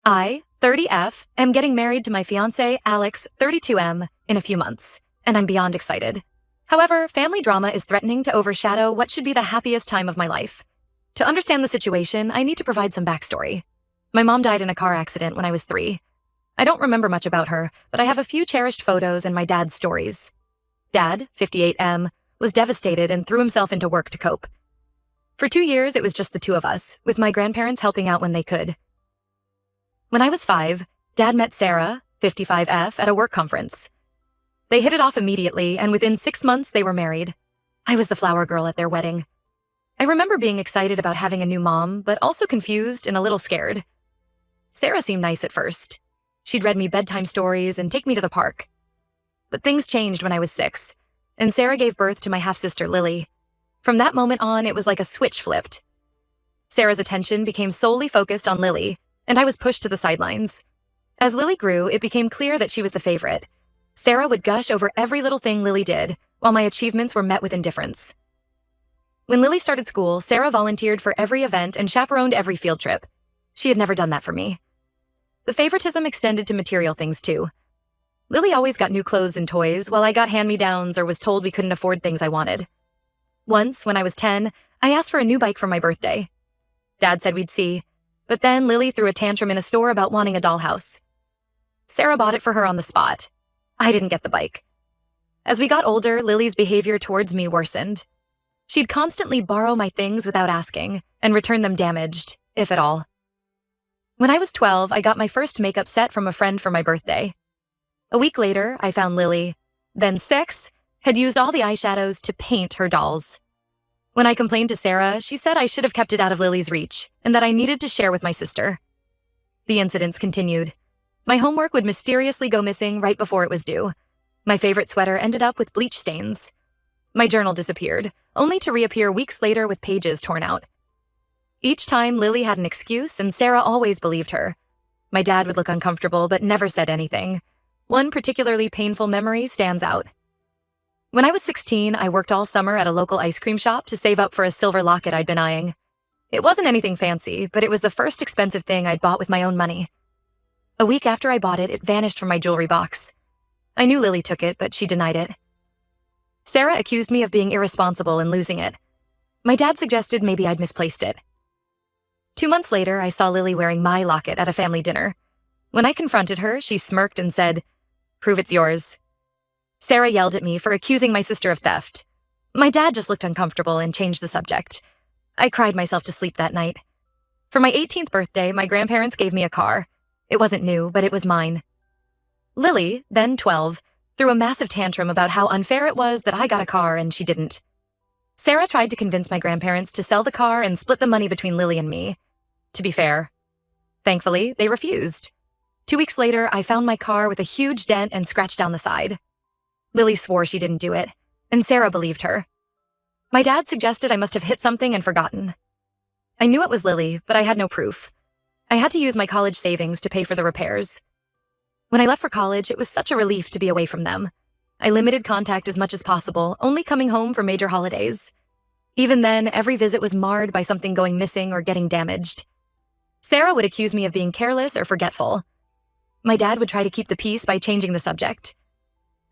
I, 30F, am getting married to my fiancé, Alex, 32M, in a few months, and I'm beyond excited. However, family drama is threatening to overshadow what should be the happiest time of my life. To understand the situation, I need to provide some backstory. My mom died in a car accident when I was 3. I don't remember much about her, but I have a few cherished photos and my dad's stories. Dad, 58M, was devastated and threw himself into work to cope. For 2 years, it was just the two of us, with my grandparents helping out when they could. When I was 5, Dad met Sarah, 55F, at a work conference. They hit it off immediately, and within 6 months, they were married. I was the flower girl at their wedding. I remember being excited about having a new mom, but also confused and a little scared. Sarah seemed nice at first. She'd read me bedtime stories and take me to the park. But things changed when I was 6, and Sarah gave birth to my half-sister Lily. From that moment on, it was like a switch flipped. Sarah's attention became solely focused on Lily, and I was pushed to the sidelines. As Lily grew, it became clear that she was the favorite. Sarah would gush over every little thing Lily did, while my achievements were met with indifference. When Lily started school, Sarah volunteered for every event and chaperoned every field trip. She had never done that for me. The favoritism extended to material things, too. Lily always got new clothes and toys, while I got hand-me-downs or was told we couldn't afford things I wanted. Once, when I was 10, I asked for a new bike for my birthday. Dad said we'd see, but then Lily threw a tantrum in a store about wanting a dollhouse. Sarah bought it for her on the spot. I didn't get the bike. As we got older, Lily's behavior towards me worsened. She'd constantly borrow my things without asking, and return them damaged, if at all. When I was 12, I got my first makeup set from a friend for my birthday. A week later, I found Lily, then 6, had used all the eyeshadows to paint her dolls. When I complained to Sarah, she said I should have kept it out of Lily's reach, and that I needed to share with my sister. The incidents continued. My homework would mysteriously go missing right before it was due. My favorite sweater ended up with bleach stains. My journal disappeared, only to reappear weeks later with pages torn out. Each time, Lily had an excuse, and Sarah always believed her. My dad would look uncomfortable, but never said anything. One particularly painful memory stands out. When I was 16, I worked all summer at a local ice cream shop to save up for a silver locket I'd been eyeing. It wasn't anything fancy, but it was the first expensive thing I'd bought with my own money. A week after I bought it, it vanished from my jewelry box. I knew Lily took it, but she denied it. Sarah accused me of being irresponsible and losing it. My dad suggested maybe I'd misplaced it. 2 months later, I saw Lily wearing my locket at a family dinner. When I confronted her, she smirked and said, "Prove it's yours." Sarah yelled at me for accusing my sister of theft. My dad just looked uncomfortable and changed the subject. I cried myself to sleep that night. For my 18th birthday, my grandparents gave me a car. It wasn't new, but it was mine. Lily, then 12, threw a massive tantrum about how unfair it was that I got a car and she didn't. Sarah tried to convince my grandparents to sell the car and split the money between Lily and me. To be fair. Thankfully, they refused. 2 weeks later, I found my car with a huge dent and scratch down the side. Lily swore she didn't do it, and Sarah believed her. My dad suggested I must have hit something and forgotten. I knew it was Lily, but I had no proof. I had to use my college savings to pay for the repairs. When I left for college, it was such a relief to be away from them. I limited contact as much as possible, only coming home for major holidays. Even then, every visit was marred by something going missing or getting damaged. Sarah would accuse me of being careless or forgetful. My dad would try to keep the peace by changing the subject.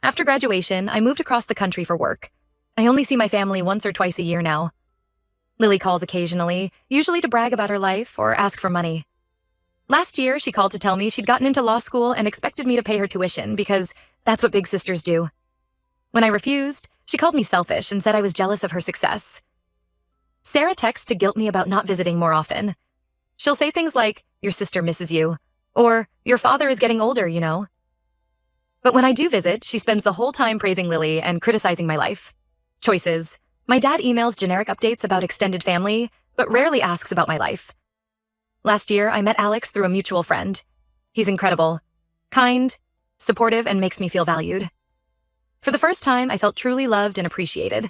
After graduation, I moved across the country for work. I only see my family once or twice a year now. Lily calls occasionally, usually to brag about her life or ask for money. Last year, she called to tell me she'd gotten into law school and expected me to pay her tuition because that's what big sisters do. When I refused, she called me selfish and said I was jealous of her success. Sarah texts to guilt me about not visiting more often. She'll say things like, "Your sister misses you," or "Your father is getting older, you know." But when I do visit, she spends the whole time praising Lily and criticizing my life. Choices. My dad emails generic updates about extended family, but rarely asks about my life. Last year, I met Alex through a mutual friend. He's incredible, kind, supportive, and makes me feel valued. For the first time, I felt truly loved and appreciated.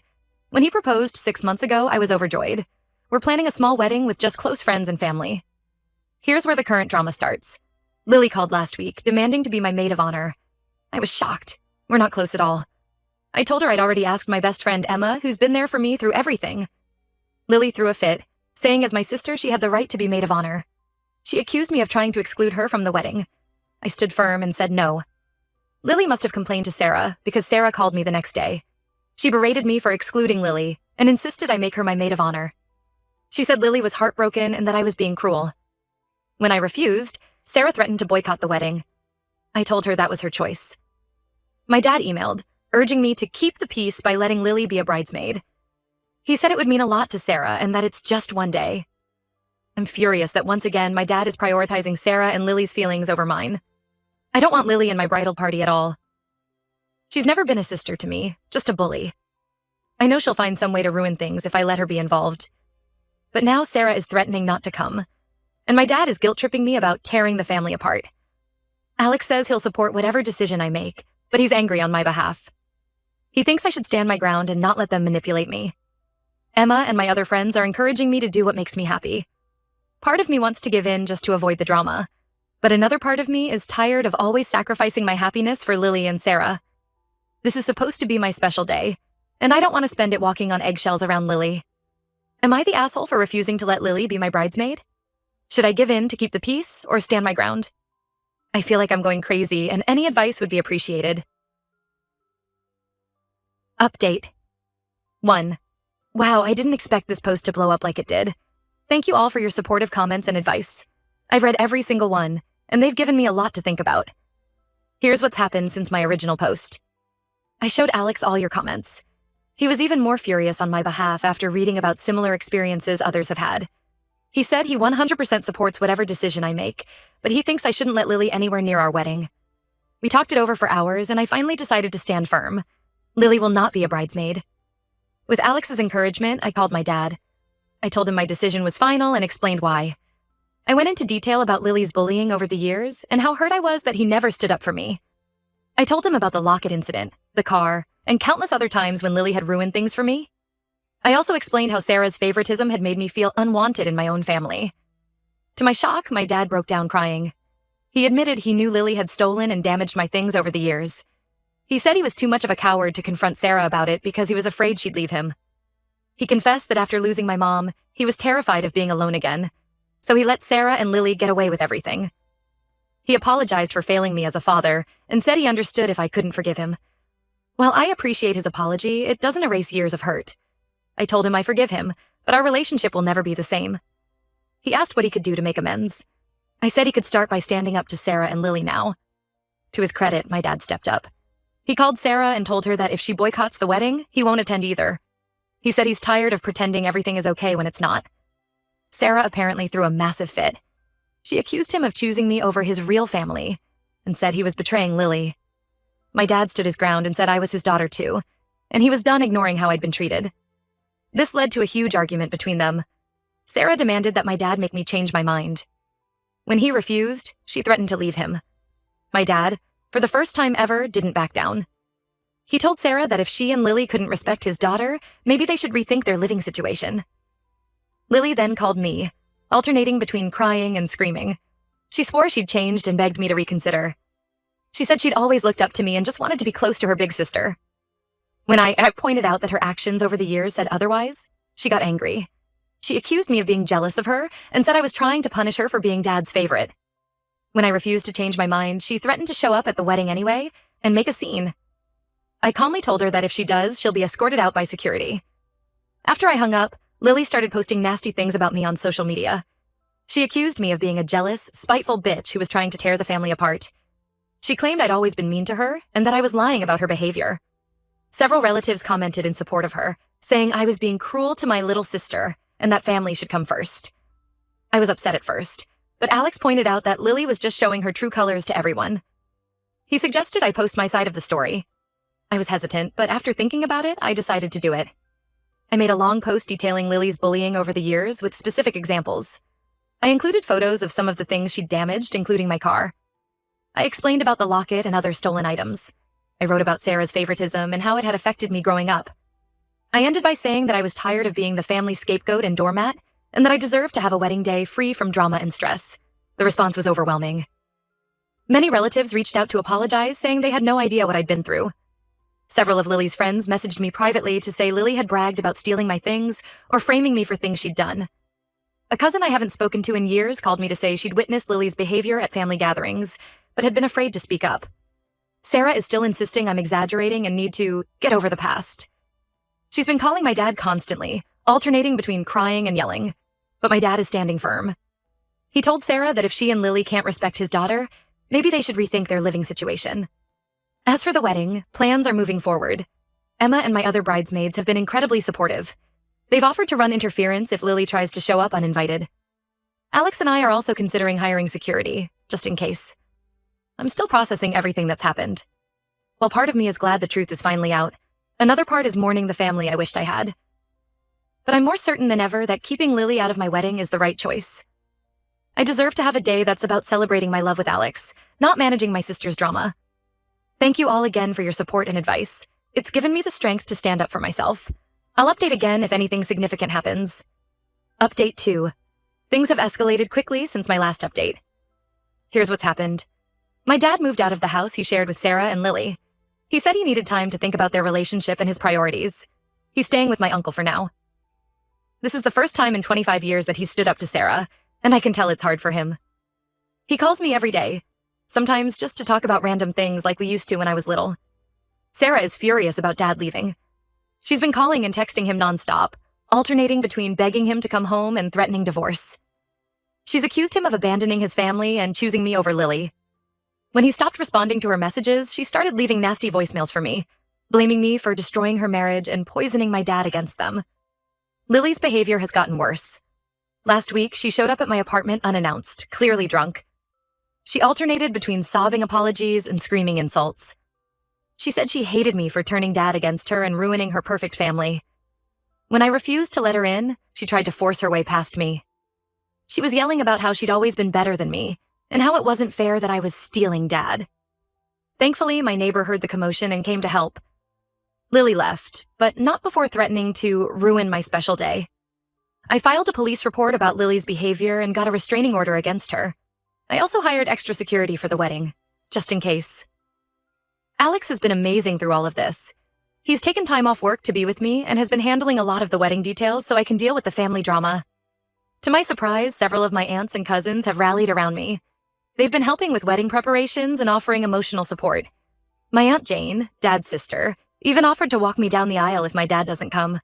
When he proposed 6 months ago, I was overjoyed. We're planning a small wedding with just close friends and family. Here's where the current drama starts. Lily called last week, demanding to be my maid of honor. I was shocked. We're not close at all. I told her I'd already asked my best friend Emma, who's been there for me through everything. Lily threw a fit, saying as my sister she had the right to be maid of honor. She accused me of trying to exclude her from the wedding. I stood firm and said no. Lily must have complained to Sarah because Sarah called me the next day. She berated me for excluding Lily and insisted I make her my maid of honor. She said Lily was heartbroken and that I was being cruel. When I refused, Sarah threatened to boycott the wedding. I told her that was her choice. My dad emailed, urging me to keep the peace by letting Lily be a bridesmaid. He said it would mean a lot to Sarah and that it's just one day. I'm furious that once again my dad is prioritizing Sarah and Lily's feelings over mine. I don't want Lily in my bridal party at all. She's never been a sister to me, just a bully. I know she'll find some way to ruin things if I let her be involved. But now Sarah is threatening not to come, and my dad is guilt-tripping me about tearing the family apart. Alex says he'll support whatever decision I make, but he's angry on my behalf. He thinks I should stand my ground and not let them manipulate me. Emma and my other friends are encouraging me to do what makes me happy. Part of me wants to give in just to avoid the drama, but another part of me is tired of always sacrificing my happiness for Lily and Sarah. This is supposed to be my special day, and I don't want to spend it walking on eggshells around Lily. Am I the asshole for refusing to let Lily be my bridesmaid? Should I give in to keep the peace or stand my ground? I feel like I'm going crazy, and any advice would be appreciated. Update 1. Wow, I didn't expect this post to blow up like it did. Thank you all for your supportive comments and advice. I've read every single one, and they've given me a lot to think about. Here's what's happened since my original post. I showed Alex all your comments. He was even more furious on my behalf after reading about similar experiences others have had. He said he 100% supports whatever decision I make, but he thinks I shouldn't let Lily anywhere near our wedding. We talked it over for hours, and I finally decided to stand firm. Lily will not be a bridesmaid. With Alex's encouragement, I called my dad. I told him my decision was final and explained why. I went into detail about Lily's bullying over the years and how hurt I was that he never stood up for me. I told him about the locket incident, the car, and countless other times when Lily had ruined things for me. I also explained how Sarah's favoritism had made me feel unwanted in my own family. To my shock, my dad broke down crying. He admitted he knew Lily had stolen and damaged my things over the years. He said he was too much of a coward to confront Sarah about it because he was afraid she'd leave him. He confessed that after losing my mom, he was terrified of being alone again, so he let Sarah and Lily get away with everything. He apologized for failing me as a father and said he understood if I couldn't forgive him. While I appreciate his apology, it doesn't erase years of hurt. I told him I forgive him, but our relationship will never be the same. He asked what he could do to make amends. I said he could start by standing up to Sarah and Lily now. To his credit, my dad stepped up. He called Sarah and told her that if she boycotts the wedding, he won't attend either. He said he's tired of pretending everything is okay when it's not. Sarah apparently threw a massive fit. She accused him of choosing me over his real family and said he was betraying Lily. My dad stood his ground and said I was his daughter too, and he was done ignoring how I'd been treated. This led to a huge argument between them. Sarah demanded that my dad make me change my mind. When he refused, she threatened to leave him. My dad, for the first time ever, didn't back down. He told Sarah that if she and Lily couldn't respect his daughter, maybe they should rethink their living situation. Lily then called me, alternating between crying and screaming. She swore she'd changed and begged me to reconsider. She said she'd always looked up to me and just wanted to be close to her big sister. When I pointed out that her actions over the years said otherwise, she got angry. She accused me of being jealous of her and said I was trying to punish her for being Dad's favorite. When I refused to change my mind, she threatened to show up at the wedding anyway and make a scene. I calmly told her that if she does, she'll be escorted out by security. After I hung up, Lily started posting nasty things about me on social media. She accused me of being a jealous, spiteful bitch who was trying to tear the family apart. She claimed I'd always been mean to her and that I was lying about her behavior. Several relatives commented in support of her, saying I was being cruel to my little sister and that family should come first. I was upset at first, but Alex pointed out that Lily was just showing her true colors to everyone. He suggested I post my side of the story. I was hesitant, but after thinking about it, I decided to do it. I made a long post detailing Lily's bullying over the years with specific examples. I included photos of some of the things she'd damaged, including my car. I explained about the locket and other stolen items. I wrote about Sarah's favoritism and how it had affected me growing up. I ended by saying that I was tired of being the family scapegoat and doormat, and that I deserved to have a wedding day free from drama and stress. The response was overwhelming. Many relatives reached out to apologize, saying they had no idea what I'd been through. Several of Lily's friends messaged me privately to say Lily had bragged about stealing my things or framing me for things she'd done. A cousin I haven't spoken to in years called me to say she'd witnessed Lily's behavior at family gatherings, but had been afraid to speak up. Sarah is still insisting I'm exaggerating and need to get over the past. She's been calling my dad constantly, alternating between crying and yelling, but my dad is standing firm. He told Sarah that if she and Lily can't respect his daughter, maybe they should rethink their living situation. As for the wedding, plans are moving forward. Emma and my other bridesmaids have been incredibly supportive. They've offered to run interference if Lily tries to show up uninvited. Alex and I are also considering hiring security, just in case. I'm still processing everything that's happened. While part of me is glad the truth is finally out, another part is mourning the family I wished I had. But I'm more certain than ever that keeping Lily out of my wedding is the right choice. I deserve to have a day that's about celebrating my love with Alex, not managing my sister's drama. Thank you all again for your support and advice. It's given me the strength to stand up for myself. I'll update again if anything significant happens. Update 2. Things have escalated quickly since my last update. Here's what's happened. My dad moved out of the house he shared with Sarah and Lily. He said he needed time to think about their relationship and his priorities. He's staying with my uncle for now. This is the first time in 25 years that he's stood up to Sarah, and I can tell it's hard for him. He calls me every day, sometimes just to talk about random things like we used to when I was little. Sarah is furious about Dad leaving. She's been calling and texting him nonstop, alternating between begging him to come home and threatening divorce. She's accused him of abandoning his family and choosing me over Lily. When he stopped responding to her messages, she started leaving nasty voicemails for me, blaming me for destroying her marriage and poisoning my dad against them. Lily's behavior has gotten worse. Last week, she showed up at my apartment unannounced, clearly drunk. She alternated between sobbing apologies and screaming insults. She said she hated me for turning Dad against her and ruining her perfect family. When I refused to let her in, she tried to force her way past me. She was yelling about how she'd always been better than me, and how it wasn't fair that I was stealing Dad. Thankfully, my neighbor heard the commotion and came to help. Lily left, but not before threatening to ruin my special day. I filed a police report about Lily's behavior and got a restraining order against her. I also hired extra security for the wedding, just in case. Alex has been amazing through all of this. He's taken time off work to be with me and has been handling a lot of the wedding details so I can deal with the family drama. To my surprise, several of my aunts and cousins have rallied around me. They've been helping with wedding preparations and offering emotional support. My Aunt Jane, Dad's sister, even offered to walk me down the aisle if my dad doesn't come.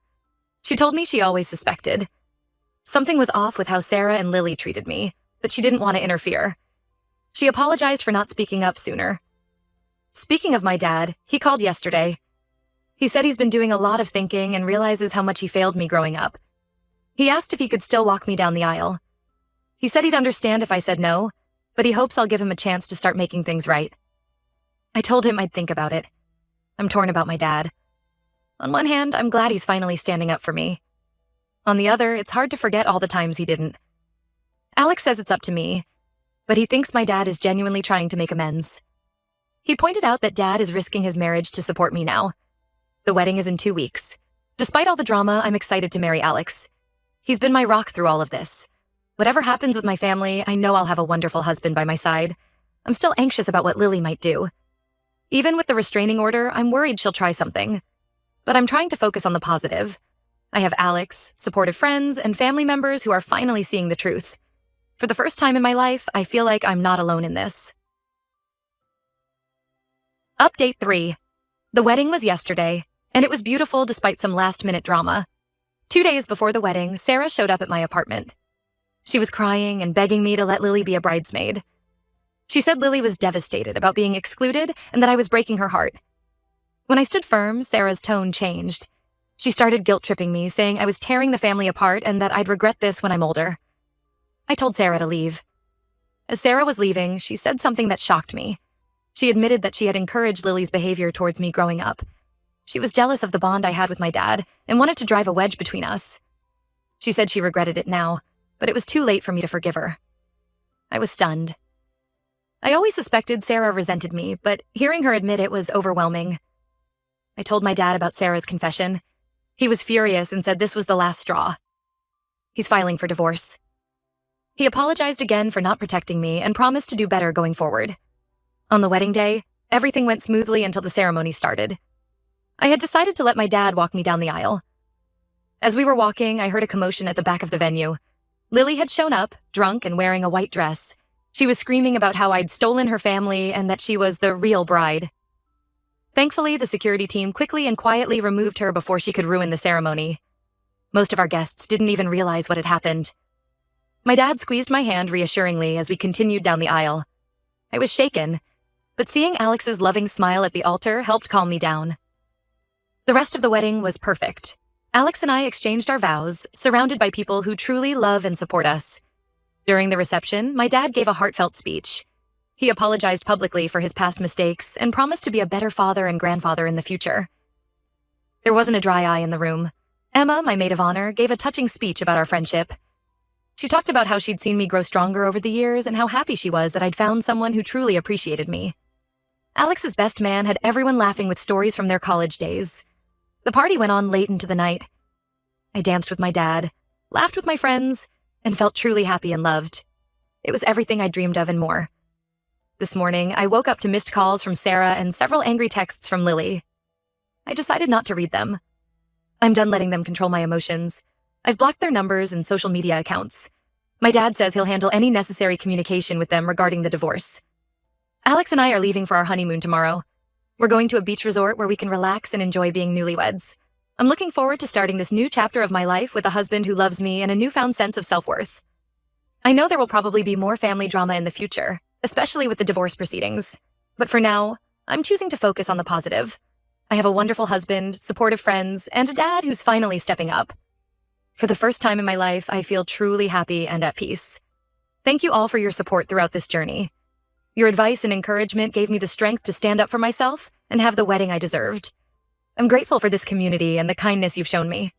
She told me she always suspected. Something was off with how Sarah and Lily treated me, but she didn't want to interfere. She apologized for not speaking up sooner. Speaking of my dad, he called yesterday. He said he's been doing a lot of thinking and realizes how much he failed me growing up. He asked if he could still walk me down the aisle. He said he'd understand if I said no, but he hopes I'll give him a chance to start making things right. I told him I'd think about it. I'm torn about my dad. On one hand, I'm glad he's finally standing up for me. On the other, it's hard to forget all the times he didn't. Alex says it's up to me, but he thinks my dad is genuinely trying to make amends. He pointed out that Dad is risking his marriage to support me now. The wedding is in 2 weeks. Despite all the drama, I'm excited to marry Alex. He's been my rock through all of this. Whatever happens with my family, I know I'll have a wonderful husband by my side. I'm still anxious about what Lily might do. Even with the restraining order, I'm worried she'll try something. But I'm trying to focus on the positive. I have Alex, supportive friends, and family members who are finally seeing the truth. For the first time in my life, I feel like I'm not alone in this. Update 3. The wedding was yesterday, and it was beautiful despite some last-minute drama. 2 days before the wedding, Sarah showed up at my apartment. She was crying and begging me to let Lily be a bridesmaid. She said Lily was devastated about being excluded and that I was breaking her heart. When I stood firm, Sarah's tone changed. She started guilt-tripping me, saying I was tearing the family apart and that I'd regret this when I'm older. I told Sarah to leave. As Sarah was leaving, she said something that shocked me. She admitted that she had encouraged Lily's behavior towards me growing up. She was jealous of the bond I had with my dad and wanted to drive a wedge between us. She said she regretted it now, but it was too late for me to forgive her. I was stunned. I always suspected Sarah resented me, but hearing her admit it was overwhelming. I told my dad about Sarah's confession. He was furious and said this was the last straw. He's filing for divorce. He apologized again for not protecting me and promised to do better going forward. On the wedding day, everything went smoothly until the ceremony started. I had decided to let my dad walk me down the aisle. As we were walking, I heard a commotion at the back of the venue. Lily had shown up, drunk and wearing a white dress. She was screaming about how I'd stolen her family and that she was the real bride. Thankfully, the security team quickly and quietly removed her before she could ruin the ceremony. Most of our guests didn't even realize what had happened. My dad squeezed my hand reassuringly as we continued down the aisle. I was shaken, but seeing Alex's loving smile at the altar helped calm me down. The rest of the wedding was perfect. Alex and I exchanged our vows, surrounded by people who truly love and support us. During the reception, my dad gave a heartfelt speech. He apologized publicly for his past mistakes and promised to be a better father and grandfather in the future. There wasn't a dry eye in the room. Emma, my maid of honor, gave a touching speech about our friendship. She talked about how she'd seen me grow stronger over the years and how happy she was that I'd found someone who truly appreciated me. Alex's best man had everyone laughing with stories from their college days. The party went on late into the night. I danced with my dad, laughed with my friends, and felt truly happy and loved. It was everything I dreamed of and more. This morning, I woke up to missed calls from Sarah and several angry texts from Lily. I decided not to read them. I'm done letting them control my emotions. I've blocked their numbers and social media accounts. My dad says he'll handle any necessary communication with them regarding the divorce. Alex and I are leaving for our honeymoon tomorrow. We're going to a beach resort where we can relax and enjoy being newlyweds. I'm looking forward to starting this new chapter of my life with a husband who loves me and a newfound sense of self-worth. I know there will probably be more family drama in the future, especially with the divorce proceedings. But for now, I'm choosing to focus on the positive. I have a wonderful husband, supportive friends, and a dad who's finally stepping up. For the first time in my life, I feel truly happy and at peace. Thank you all for your support throughout this journey. Your advice and encouragement gave me the strength to stand up for myself and have the wedding I deserved. I'm grateful for this community and the kindness you've shown me.